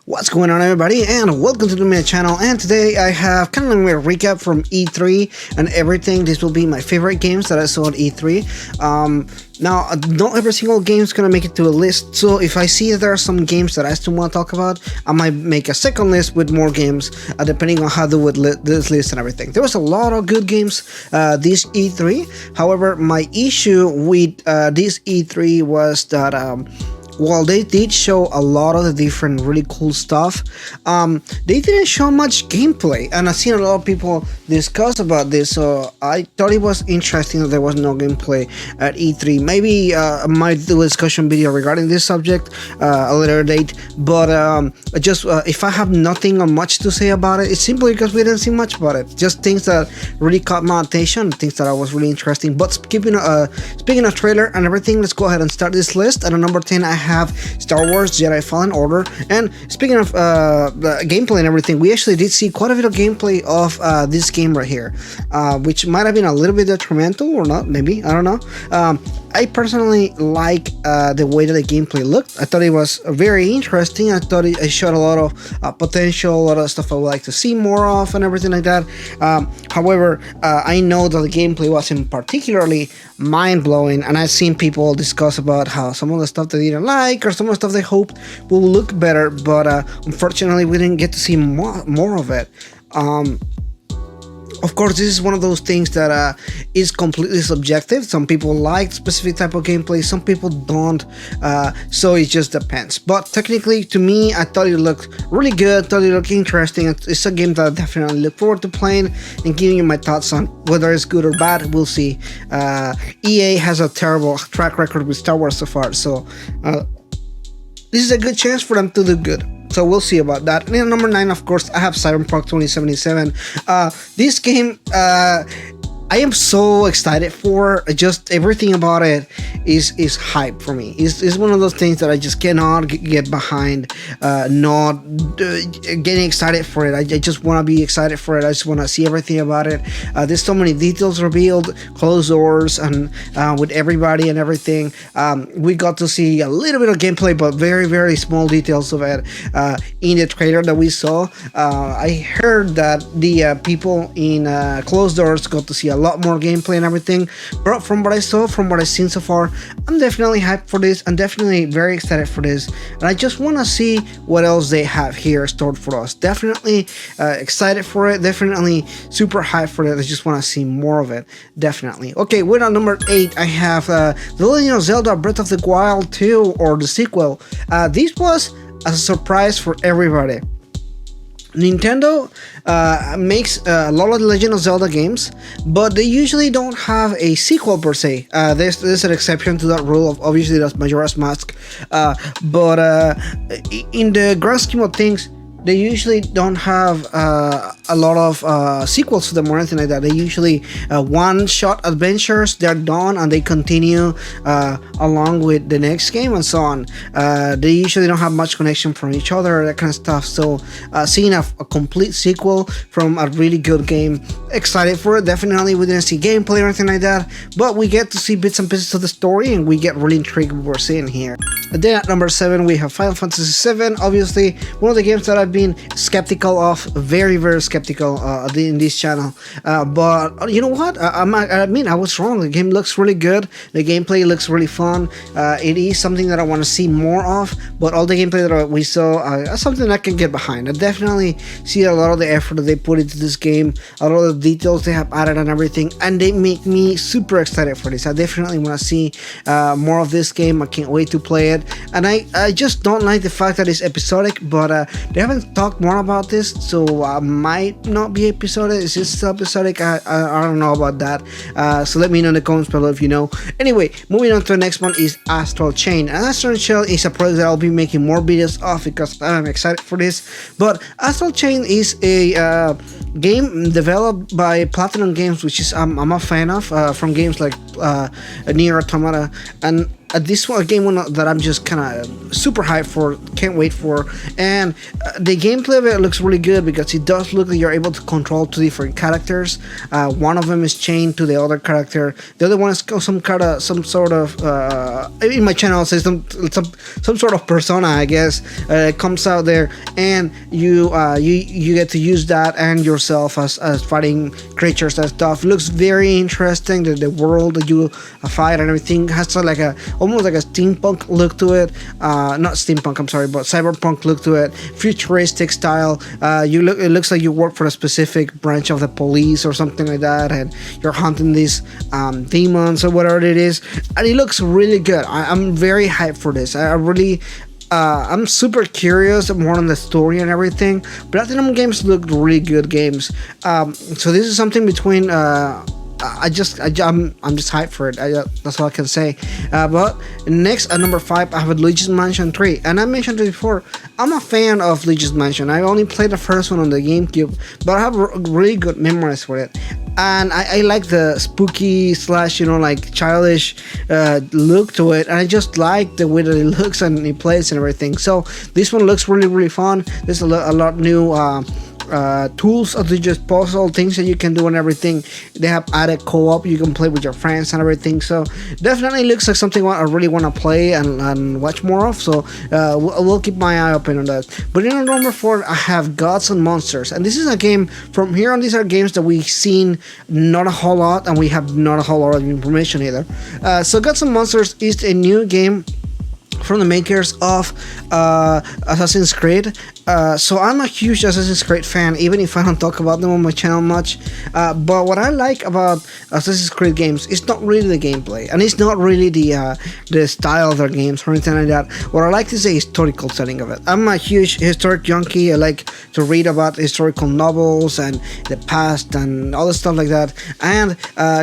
What's going on, everybody, and welcome to the main channel. And today I have kind of a recap from E3 and everything. This will be my favorite games that I saw at E3. Now, not every single game is gonna make it to a list, so if I see that there are some games that I still want to talk about, I might make a second list with more games, depending on how to do this list and everything. There was a lot of good games this E3. However, my issue with this E3 was that while they did show a lot of the different really cool stuff, they didn't show much gameplay, and I've seen a lot of people discuss about this, so I thought it was interesting that there was no gameplay at E3. Maybe I might do a discussion video regarding this subject a later date, but if I have nothing or much to say about it, it's simply because we didn't see much about it. Just things that really caught my attention, things that I was really interesting. But speaking of trailer and everything, let's go ahead and start this list. At number 10, I have Star Wars Jedi Fallen Order. And speaking of the gameplay and everything, we actually did see quite a bit of gameplay of this game right here, which might have been a little bit detrimental or not, maybe, I don't know. I personally like the way that the gameplay looked. I thought it was very interesting. I thought it showed a lot of potential, a lot of stuff I would like to see more of and everything like that. However, I know that the gameplay wasn't particularly mind-blowing, and I've seen people discuss about how some of the stuff they didn't like or some of the stuff they hoped will look better, but unfortunately we didn't get to see more of it. Of course, this is one of those things that is completely subjective. Some people like specific type of gameplay, some people don't, so it just depends. But technically, to me, I thought it looked really good, thought it looked interesting. It's a game that I definitely look forward to playing and giving you my thoughts on. Whether it's good or bad, we'll see. EA has a terrible track record with Star Wars so far, so this is a good chance for them to do good. So we'll see about that. And at number 9, of course, I have Cyberpunk 2077. This game, I am so excited for. Just everything about it is hype for me. It's one of those things that I just cannot get behind. Not getting excited for it. I just want to be excited for it. I just want to see everything about it. There's so many details revealed, closed doors, and with everybody and everything. We got to see a little bit of gameplay, but very, very small details of it in the trailer that we saw. I heard that the people in closed doors got to see a lot more gameplay and everything, but from what I saw, from what I've seen so far, I'm definitely hyped for this. I'm definitely very excited for this, and I just want to see what else they have here stored for us. Definitely excited for it, definitely super hyped for it. I just want to see more of it, definitely. Okay, we're on number 8. I have The Legend of Zelda Breath of the Wild 2, or the sequel. This was a surprise for everybody. Nintendo makes a lot of the Legend of Zelda games, but they usually don't have a sequel per se. There's an exception to that rule. Obviously, that's Majora's Mask, but in the grand scheme of things, they usually don't have a lot of sequels to them or anything like that. They usually one-shot adventures. They're done and they continue along with the next game and so on. They usually don't have much connection from each other, that kind of stuff. So seeing a complete sequel from a really good game, excited for it. Definitely, we didn't see gameplay or anything like that, but we get to see bits and pieces of the story, and we get really intrigued with what we're seeing here. And then at number 7, we have Final Fantasy VII. Obviously, one of the games that I've been skeptical of, very, very skeptical in this channel. But you know what? I mean, I was wrong. The game looks really good. The gameplay looks really fun. It is something that I want to see more of, but all the gameplay that we saw is something I can get behind. I definitely see a lot of the effort that they put into this game, a lot of the details they have added and everything, and they make me super excited for this. I definitely want to see more of this game. I can't wait to play it. And I just don't like the fact that it's episodic, but they haven't talked more about this, so might not be episodic. Is it still episodic? I don't know about that. So let me know in the comments below if you know. Anyway, moving on to the next one is Astral Chain. And Astral Chain is a project that I'll be making more videos of because I'm excited for this. But Astral Chain is a game developed by Platinum Games, which is I'm a fan of, from games like Nier Automata, and this one, a game one that I'm just kind of super hyped for, can't wait for, and the gameplay of it looks really good because it does look like you're able to control two different characters. One of them is chained to the other character. The other one is some sort of in my channel I'll say some sort of persona, I guess, comes out there, and you get to use that and yourself as fighting creatures and stuff. Looks very interesting. The world that you fight and everything has like a almost like a steampunk look to it. Not steampunk, I'm sorry, but cyberpunk look to it. Futuristic style. It looks like you work for a specific branch of the police or something like that, and you're hunting these demons or whatever it is. And it looks really good. I'm very hyped for this. I'm super curious more on the story and everything. Platinum Games look really good games. So this is something between. I'm just hyped for it. That's all I can say. But next at number 5, I have Luigi's Mansion 3, and I mentioned it before. I'm a fan of Luigi's Mansion. I only played the first one on the GameCube, but I have really good memories for it. And I like the spooky slash like childish look to it, and I just like the way that it looks and it plays and everything. So this one looks really fun. There's a lot new tools of the just puzzle things that you can do and everything. They have added co-op, you can play with your friends and everything, so definitely looks like something I really want to play and watch more of. So we'll keep my eye open on that. But in number 4, I have Gods and Monsters, and this is a game from here on. These are games that we've seen not a whole lot, and we have not a whole lot of information either. So Gods and Monsters is a new game from the makers of Assassin's Creed. So I'm a huge Assassin's Creed fan, even if I don't talk about them on my channel much. But what I like about Assassin's Creed games is not really the gameplay, and it's not really the style of their games or anything like that. What I like is the historical setting of it. I'm a huge historic junkie. I like to read about historical novels and the past and all the stuff like that. And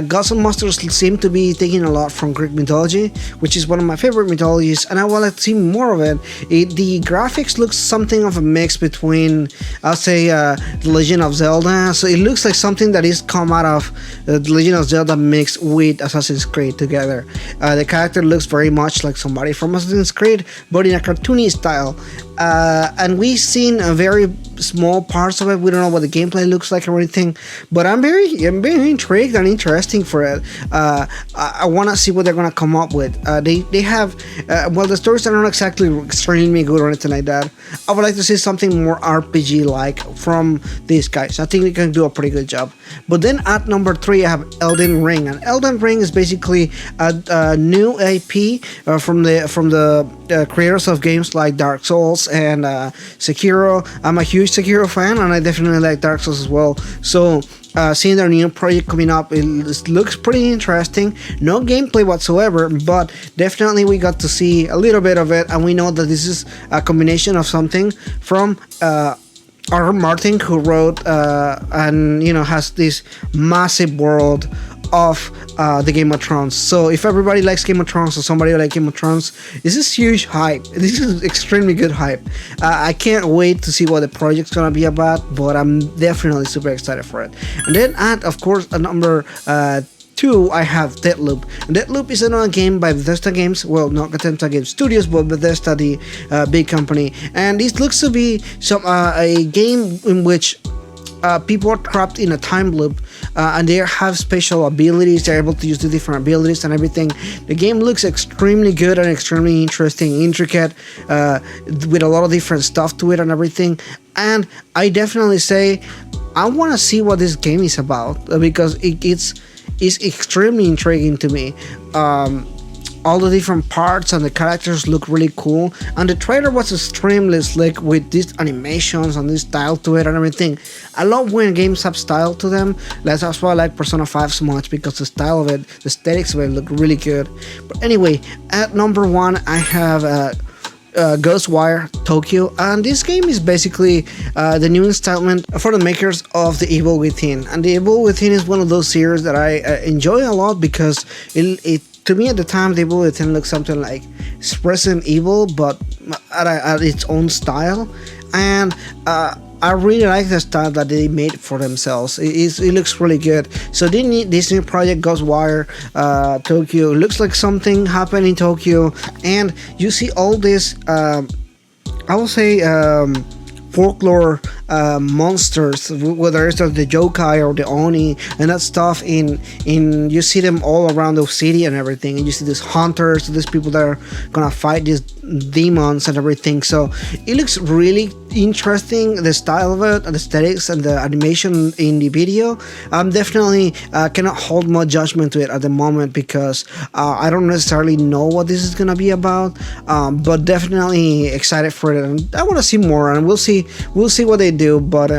Gods and Monsters seem to be taking a lot from Greek mythology, which is one of my favorite mythologies, and I want to see more of it. The graphics looks something of a mix between, I'll say, The Legend of Zelda. So it looks like something that is come out of The Legend of Zelda mixed with Assassin's Creed together. The character looks very much like somebody from Assassin's Creed, but in a cartoony style. And we've seen a very small parts of it. We don't know what the gameplay looks like or anything, but I'm very intrigued and interesting for it. I want to see what they're gonna come up with. They have the stories are not exactly extremely good or anything like that. I would like to see something more RPG like from these guys. I think they can do a pretty good job. But then at number 3, I have Elden Ring, and Elden Ring is basically a new IP from the creators of games like Dark Souls and Sekiro. I'm a huge Sekiro fan, and I definitely like Dark Souls as well. So seeing their new project coming up, it looks pretty interesting. No gameplay whatsoever, but definitely we got to see a little bit of it, and we know that this is a combination of something from R. Martin, who wrote and has this massive world of the Game of Thrones. So if everybody likes Game of Thrones, or somebody like Game of Thrones, this is huge hype. This is extremely good hype. I can't wait to see what the project's gonna be about, but I'm definitely super excited for it. And then of course at number 2, I have Deathloop. Deathloop is another game by Bethesda Games. Well, not Bethesda Game Studios, but Bethesda, the big company. And this looks to be a game in which people are trapped in a time loop, and they have special abilities. They're able to use the different abilities and everything. The game looks extremely good and extremely interesting, intricate, with a lot of different stuff to it and everything. And I definitely say I want to see what this game is about, because it's extremely intriguing to me. All the different parts and the characters look really cool, and the trailer was extremely slick with these animations and this style to it and everything. I love when games have style to them. That's why I like Persona 5 so much, because the style of it, the aesthetics of it look really good. But anyway, at number 1, I have Ghostwire Tokyo, and this game is basically the new installment for the makers of The Evil Within. And The Evil Within is one of those series that I enjoy a lot, because it to me at the time, The Evil Within looked something like Resident Evil, but at its own style. And I really like the style that they made for themselves. It looks really good. So this new project Ghostwire Tokyo looks like something happened in Tokyo, and you see all this. I will say folklore monsters, whether it's the yokai or the oni and that stuff. In you see them all around the city and everything, and you see these hunters, these people that are gonna fight these demons and everything. So it looks really interesting, the style of it, the aesthetics and the animation in the video. I'm definitely cannot hold much judgment to it at the moment because I don't necessarily know what this is gonna be about, but definitely excited for it, and I want to see more, and we'll see what they do, but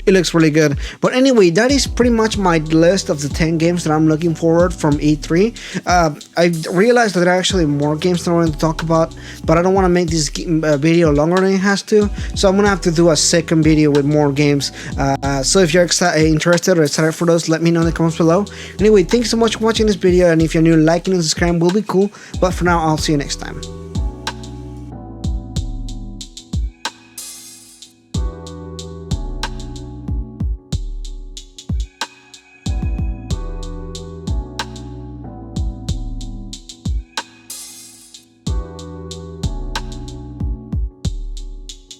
it looks really good. But anyway, that is pretty much my list of the 10 games that I'm looking forward from E3. I realized that there are actually more games that I want to talk about, but I don't want to make this video longer than it has to, so I'm gonna have to do a second video with more games. So if you're interested or excited for those, let me know in the comments below. Anyway, thanks so much for watching this video, and if you're new, liking and subscribing will be cool, but for now, I'll see you next time.